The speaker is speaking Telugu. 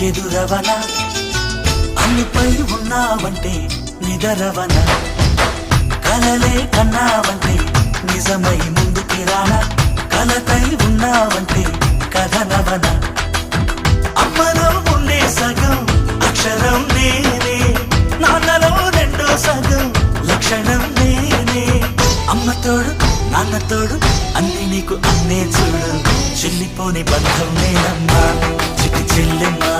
ఎదురవనా అన్నిపై ఉన్నావంటే నిదరవనా కలలే కన్నావంటే నిజమై ముందుకి రానా కలతై ఉన్నావంటే కథనవనా అమ్మలో ఉండే సగం అక్షరం నేనే నాన్నలో రెండో సగం లక్షణం నేనే అమ్మ తోడు నాన్న తోడు అన్ని నీకు అన్నే చూడు చెల్లిపోని బంధం నేనమ్మా చిట్టి చెల్లెమ్మా